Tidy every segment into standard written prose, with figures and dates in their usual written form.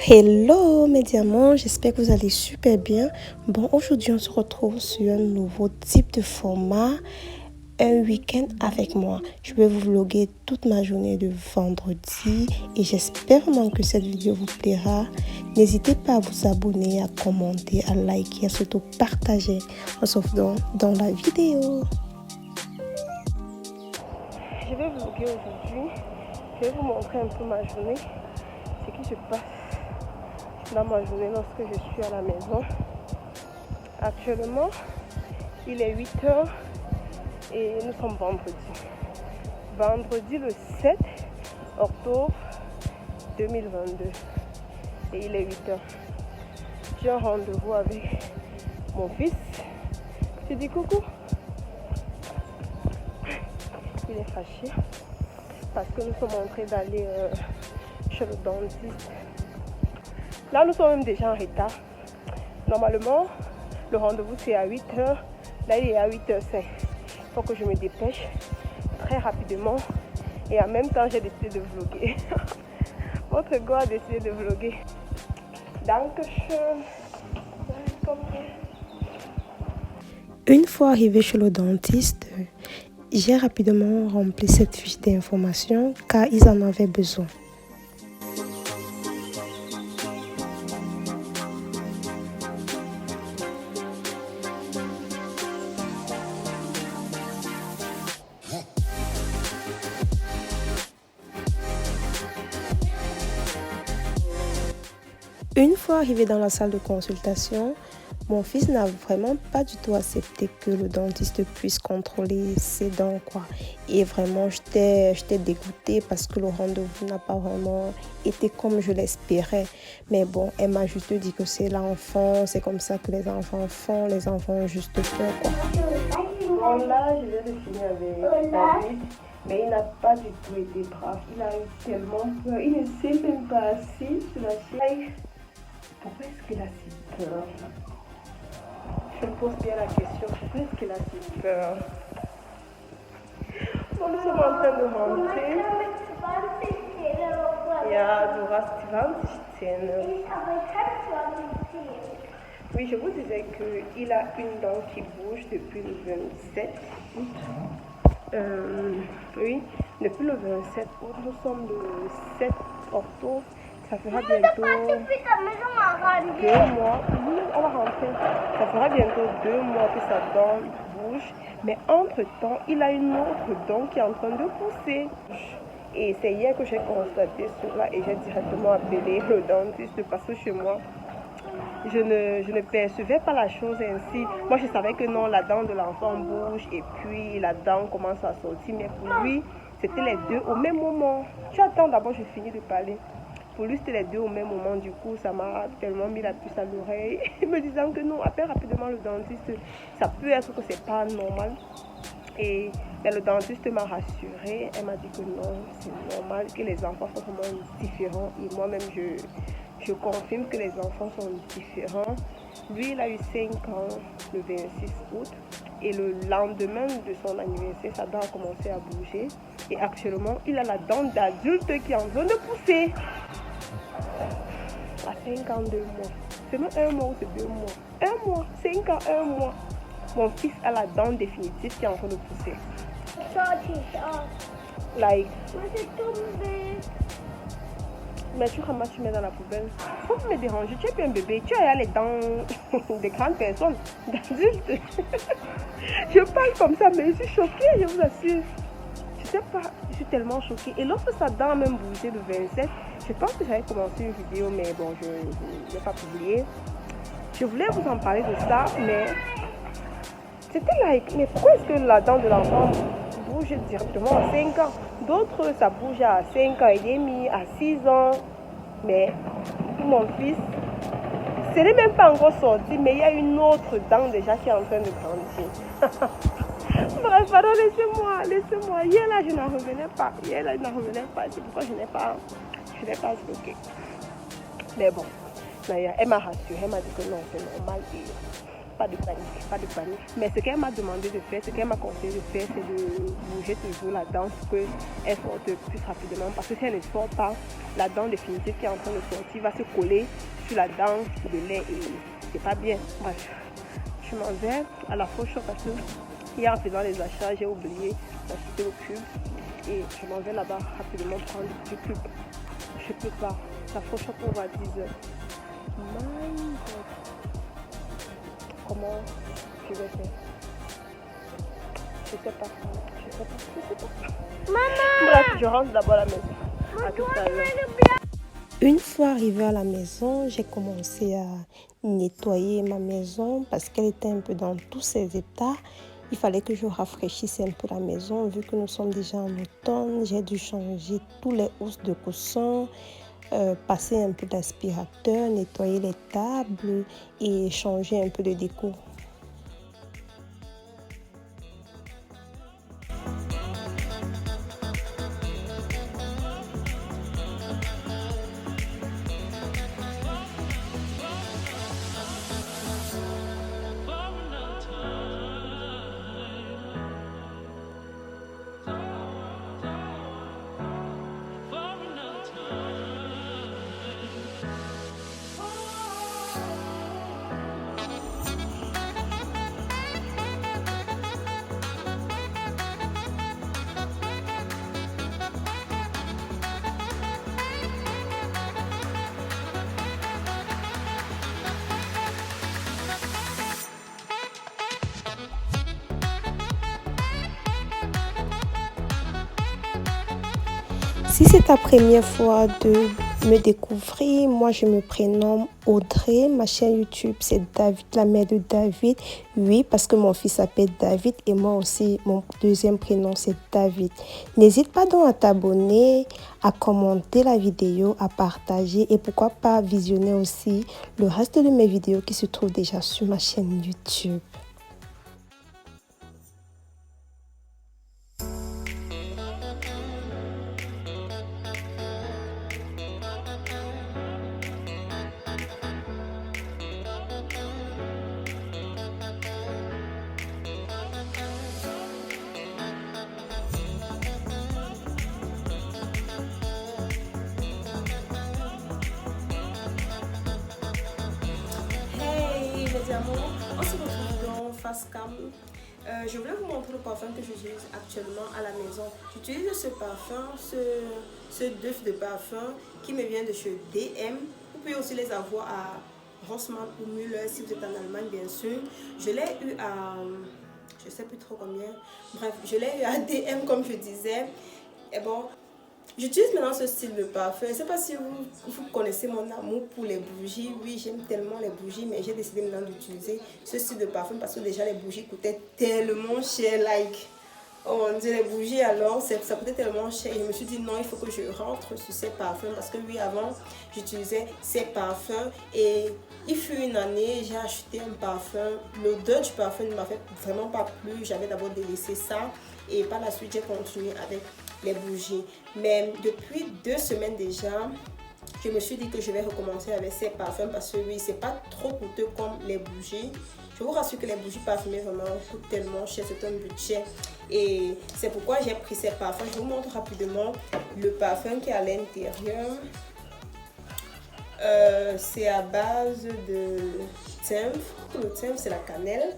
Hello mes diamants, j'espère que vous allez super bien. Bon, aujourd'hui on se retrouve sur un nouveau type de format, un week-end avec moi. Je vais vous vlogger toute ma journée de vendredi et j'espère vraiment que cette vidéo vous plaira. N'hésitez pas à vous abonner, à commenter, à liker, à surtout partager. On se retrouve dans la vidéo. Je vais vlogger aujourd'hui. Je vais vous montrer un peu ma journée, ce qui se passe dans ma journée lorsque je suis à la maison. Actuellement, il est 8h et nous sommes vendredi. Vendredi le 7 octobre 2022 et il est 8h. J'ai un rendez-vous avec mon fils. Je dis coucou. Il est fâché parce que nous sommes en train d'aller chez le dentiste. Là, nous sommes même déjà en retard. Normalement, le rendez-vous c'est à 8h. Là, il est à 8h05. Il faut que je me dépêche très rapidement. Et en même temps, j'ai décidé de vlogger. Votre go a décidé de vlogger. Dankeschön. Une fois arrivé chez le dentiste, j'ai rapidement rempli cette fiche d'information car ils en avaient besoin. Une fois arrivé dans la salle de consultation, mon fils n'a vraiment pas du tout accepté que le dentiste puisse contrôler ses dents, quoi. Et vraiment, j'étais dégoûtée parce que le rendez-vous n'a pas vraiment été comme je l'espérais. Mais bon, elle m'a juste dit que c'est l'enfant, c'est comme ça que les enfants font, les enfants ont juste peur, quoi. Bon, là, je viens de finir avec David, mais il n'a pas du tout été brave. Il a eu tellement peur, il ne s'est même pas assis sur la chaise. Pourquoi est-ce qu'il a si peur? Je me pose bien la question, pourquoi est-ce qu'il a si peur? Bon, nous sommes en train de rentrer. Ja, du hast 20 Zähne. Oui, je vous disais qu'il a une dent qui bouge depuis le 27 août. Oui, depuis le 27 août, nous sommes le 7 octobre. Ça fera bientôt 2 mois. On va rentrer. Ça fera bientôt 2 mois que sa dent bouge. Mais entre-temps, il a une autre dent qui est en train de pousser. Et c'est hier que j'ai constaté cela et j'ai directement appelé le dentiste parce que chez moi, je ne percevais pas la chose ainsi. Moi, je savais que non, la dent de l'enfant bouge et puis la dent commence à sortir. Mais pour lui, c'était les deux au même moment. Tu attends d'abord, je finis de parler. Pour lui, c'était les deux au même moment. Du coup, ça m'a tellement mis la puce à l'oreille, me disant que non, appelle rapidement le dentiste. Ça peut être que c'est pas normal. Mais le dentiste m'a rassurée. Elle m'a dit que non, c'est normal, que les enfants sont vraiment différents. Et moi-même, je confirme que les enfants sont différents. Lui, il a eu 5 ans le 26 août. Et le lendemain de son anniversaire, sa dent a commencé à bouger. Et actuellement, il a la dent d'adulte qui est en train de pousser. À 52 mois. C'est même 1 mois ou c'est 2 mois? 1 mois, 5 ans, 1 mois. Mon fils a la dent définitive qui est en train de pousser. Like. Mais tu ramasses, tu mets dans la poubelle. Faut pas me déranger, tu es plus un bébé. Tu as les dents des grandes personnes, d'adultes. Je parle comme ça, mais je suis choquée, je vous assure. Je sais pas, je suis tellement choquée. Et lorsque sa dent a même bougé le 27, je pense que j'avais commencé une vidéo, mais bon, je n'ai pas publié. Je voulais vous en parler de ça, mais c'était like, mais pourquoi est-ce que la dent de l'enfant bouge directement à 5 ans? D'autres, ça bouge à 5 ans et demi, à 6 ans. Mais pour mon fils, ce n'est même pas encore sorti, mais il y a une autre dent déjà qui est en train de grandir. Bref, pardon, laissez-moi. Hier là, je n'en revenais pas. C'est pourquoi je n'ai pas bloqué. Mais bon, elle m'a rassurée, elle m'a dit que non, c'est normal. pas de panique, pas de panique. Mais ce qu'elle m'a demandé de faire, ce qu'elle m'a conseillé de faire, c'est de bouger toujours la dent pour qu'elle sorte plus rapidement. Parce que si elle ne sort pas, la dent définitive qui est en train de sortir va se coller sur la dent de lait et c'est pas bien. Bref, je m'en vais à la Faux-Shop parce que hier en faisant les achats, j'ai oublié d'acheter le cube et je m'en vais là-bas rapidement prendre du cube. Je peux pas. La Faux-Shop ouvre à 10h. My God. Comment je vais faire? Je sais pas. Maman! Bref, je rentre d'abord à la maison. À tout à l'heure. Une fois arrivée à la maison, j'ai commencé à nettoyer ma maison parce qu'elle était un peu dans tous ses états. Il fallait que je rafraîchisse un peu la maison. Vu que nous sommes déjà en automne, j'ai dû changer tous les housses de coussins, passer un peu d'aspirateur, nettoyer les tables et changer un peu de déco. Si c'est ta première fois de me découvrir, moi je me prénomme Audrey. Ma chaîne YouTube c'est David, la mère de David. Oui, parce que mon fils s'appelle David et moi aussi, mon deuxième prénom c'est David. N'hésite pas donc à t'abonner, à commenter la vidéo, à partager et pourquoi pas visionner aussi le reste de mes vidéos qui se trouvent déjà sur ma chaîne YouTube. On se retrouve dans Face Cam. Je voulais vous montrer le parfum que j'utilise actuellement à la maison. J'utilise ce parfum, ce dœuf de parfum qui me vient de chez DM. Vous pouvez aussi les avoir à Rossmann ou Müller si vous êtes en Allemagne bien sûr. Je l'ai eu à, je sais plus trop combien, bref, je l'ai eu à DM comme je disais. Et bon, j'utilise maintenant ce style de parfum. Je ne sais pas si vous connaissez mon amour pour les bougies. Oui, j'aime tellement les bougies, mais j'ai décidé maintenant d'utiliser ce style de parfum parce que déjà les bougies coûtaient tellement cher. Like, oh mon Dieu, les bougies alors, ça coûtait tellement cher. Et je me suis dit non, il faut que je rentre sur ces parfums parce que oui, avant, j'utilisais ces parfums et il fut une année, j'ai acheté un parfum. L'odeur du parfum ne m'a fait vraiment pas plu. J'avais d'abord délaissé ça et par la suite, j'ai continué avec les bougies. Mais depuis 2 semaines déjà, je me suis dit que je vais recommencer avec ces parfums parce que oui, c'est pas trop coûteux comme les bougies. Je vous rassure que les bougies parfumées vraiment coûtent tellement cher, c'est un budget. Et c'est pourquoi j'ai pris ces parfums. Je vous montre rapidement le parfum qui est à l'intérieur. C'est à base de thym. Le thym, c'est la cannelle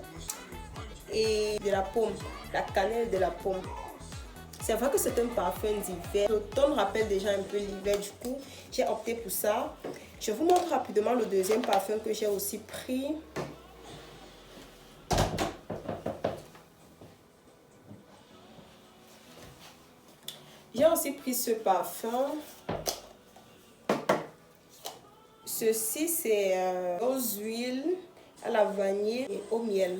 et de la pomme. La cannelle de la pomme. C'est vrai que c'est un parfum d'hiver. L'automne rappelle déjà un peu l'hiver, du coup, j'ai opté pour ça. Je vous montre rapidement le deuxième parfum que j'ai aussi pris. J'ai aussi pris ce parfum. Ceci, c'est aux huiles, à la vanille et au miel.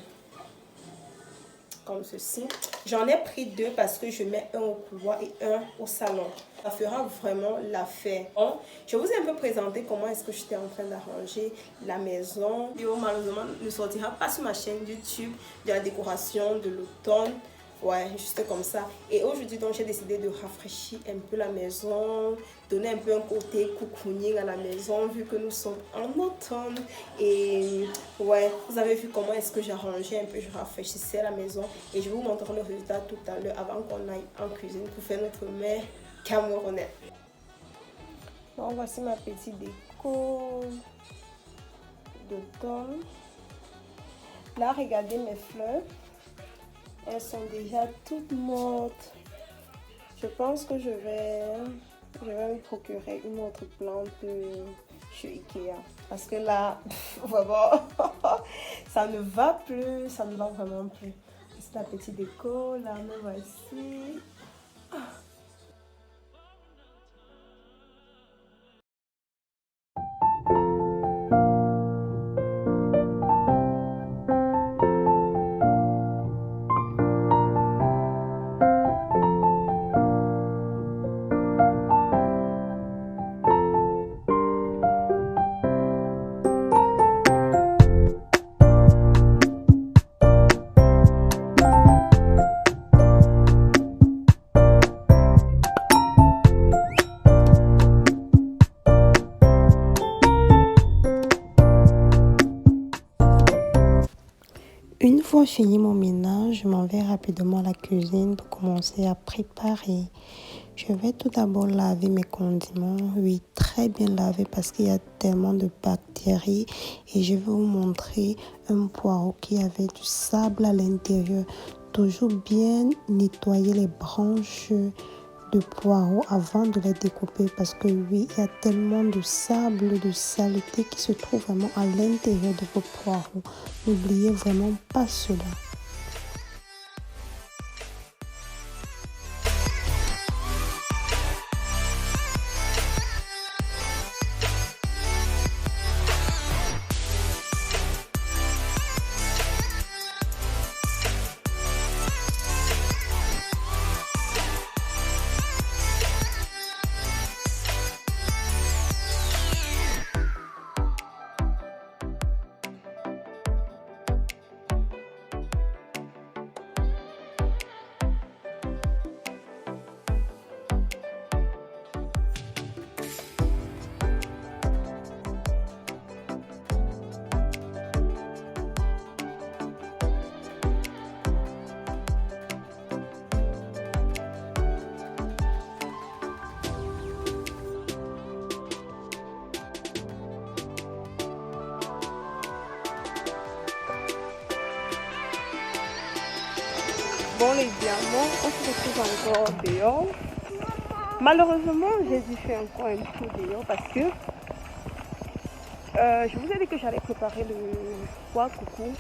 Comme ceci. J'en ai pris 2 parce que je mets un au couloir et un au salon. Ça fera vraiment l'affaire. Bon, je vous ai un peu présenté comment est-ce que j'étais en train d'arranger la maison. La vidéo malheureusement ne sortira pas sur ma chaîne YouTube de la décoration de l'automne. Ouais, juste comme ça. Et aujourd'hui, donc, j'ai décidé de rafraîchir un peu la maison, donner un peu un côté cocooning à la maison, vu que nous sommes en automne. Et ouais, vous avez vu comment est-ce que j'ai arrangé un peu, je rafraîchissais la maison. Et je vais vous montrer le résultat tout à l'heure, avant qu'on aille en cuisine pour faire notre mets camerounais. Donc, voici ma petite déco d'automne. Là, regardez mes fleurs. Elles sont déjà toutes mortes. Je pense que je vais me procurer une autre plante chez Ikea. Parce que là, vraiment, ça ne va plus. Ça ne va vraiment plus. C'est la petite déco. Là, me voici. Une fois fini mon ménage, je m'en vais rapidement à la cuisine pour commencer à préparer. Je vais tout d'abord laver mes condiments, oui, très bien laver parce qu'il y a tellement de bactéries. Et je vais vous montrer un poireau qui avait du sable à l'intérieur. Toujours bien nettoyer les branches de poireaux avant de les découper parce que oui, il y a tellement de sable, de saleté qui se trouve vraiment à l'intérieur de vos poireaux. N'oubliez vraiment pas cela. Bon, les diamants, on se retrouve encore dehors. Malheureusement, j'ai dû faire encore un tour dehors parce que je vous ai dit que j'allais préparer le pois coucou.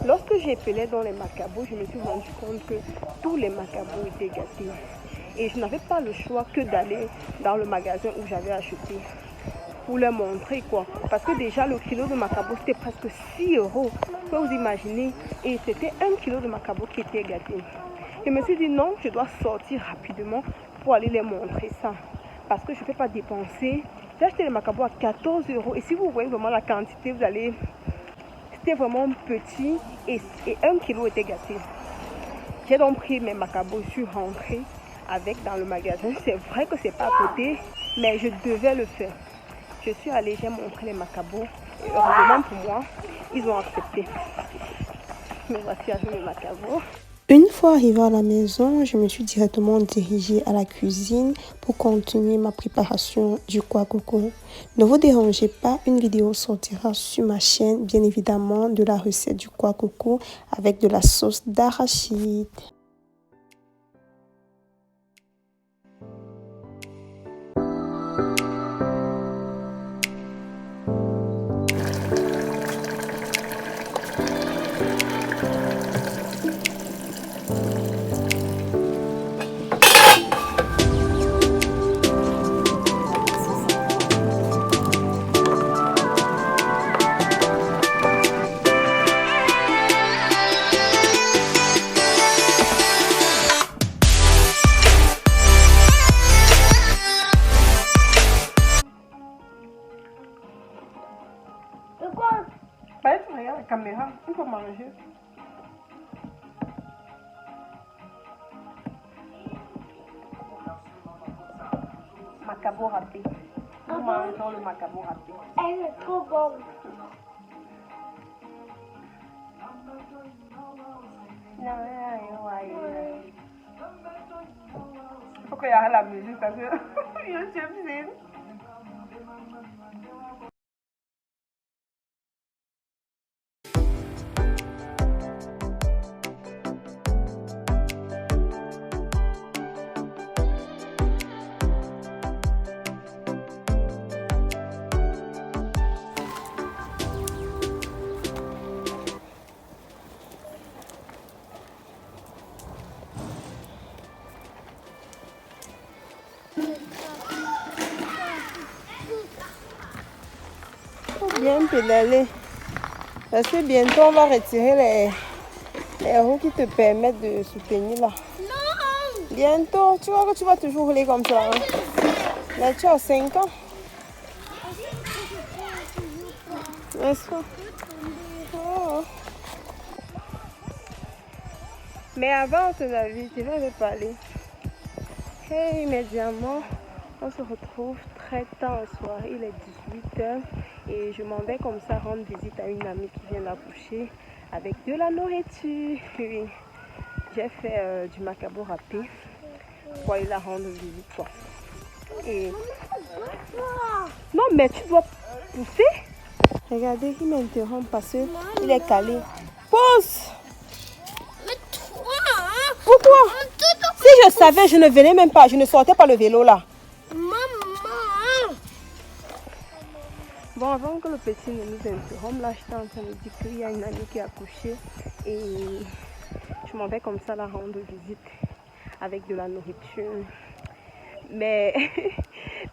Lorsque j'ai pelé dans les macabots, je me suis rendu compte que tous les macabots étaient gâtés. Et je n'avais pas le choix que d'aller dans le magasin où j'avais acheté pour leur montrer quoi. Parce que déjà le kilo de macabo c'était presque 6 euros. Vous pouvez vous imaginer. Et c'était 1 kilo de macabo qui était gâté. Je me suis dit non, je dois sortir rapidement pour aller les montrer ça. Parce que je ne peux pas dépenser. J'ai acheté les macabos à 14 euros. Et si vous voyez vraiment la quantité, vous allez... C'était vraiment petit et 1 kilo était gâté. J'ai donc pris mes macabos, je suis rentrée avec dans le magasin. C'est vrai que c'est pas à côté, mais je devais le faire. Je suis allée, j'ai montré les macabos. Et heureusement pour moi, ils ont accepté. Me voici avec mes macabos. Une fois arrivée à la maison, je me suis directement dirigée à la cuisine pour continuer ma préparation du kwak coco. Ne vous dérangez pas, une vidéo sortira sur ma chaîne, bien évidemment, de la recette du kwak coco avec de la sauce d'arachide. Bah, tu regardes la caméra, il faut manger. macabo râpé. Nous mangeons le macabo râpé. Elle est trop bonne. Il faut qu'il y ait la musique parce que YouTube c'est... Bien pédaler parce que bientôt on va retirer les roues qui te permettent de soutenir là. Non. Bientôt, tu vois que tu vas toujours rouler comme ça. Hein? Là tu as 5 ans. N'est-ce pas? Oh. Mais avant de la vie, je vais parler. Hey mes diamants, on se retrouve très tard au soir, il est 18h et je m'en vais comme ça rendre visite à une amie qui vient d'accoucher avec de la nourriture. Oui, j'ai fait du macabo râpé pour aller la rendre visite quoi. Et... non mais tu dois pousser. Regardez, il m'interrompt parce qu'il est calé. Pause. Mais toi, Pourquoi? Si je savais, je ne venais même pas, je ne sortais pas le vélo là. maman. Bon, avant que le petit ne nous interrompe, là, j'étais en train de dire qu'il y a une amie qui a accouché et je m'en vais comme ça la rendre visite avec de la nourriture. Mais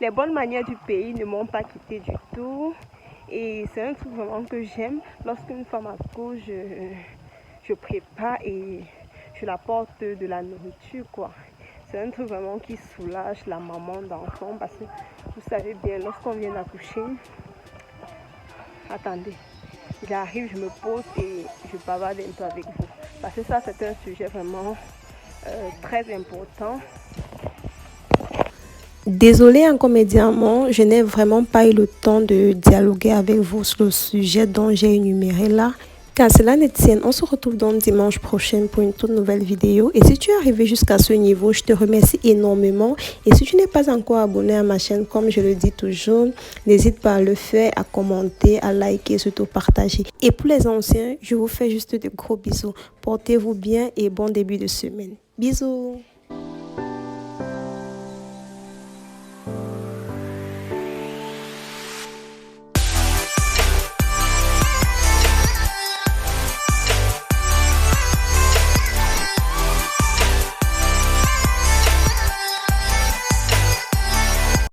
les bonnes manières du pays ne m'ont pas quitté du tout et c'est un truc vraiment que j'aime. Lorsqu'une femme accouche, je prépare et je la porte de la nourriture quoi. C'est un truc vraiment qui soulage la maman d'enfant parce que vous savez bien, lorsqu'on vient d'accoucher, attendez, j'arrive, je me pose et je bavarde un peu avec vous. Parce que ça, c'est un sujet vraiment très important. Désolée encore mes diamants, je n'ai vraiment pas eu le temps de dialoguer avec vous sur le sujet dont j'ai énuméré là. Qu'à cela ne tienne, on se retrouve donc dimanche prochain pour une toute nouvelle vidéo. Et si tu es arrivé jusqu'à ce niveau, je te remercie énormément. Et si tu n'es pas encore abonné à ma chaîne, comme je le dis toujours, n'hésite pas à le faire, à commenter, à liker, surtout partager. Et pour les anciens, je vous fais juste de gros bisous. Portez-vous bien et bon début de semaine. Bisous!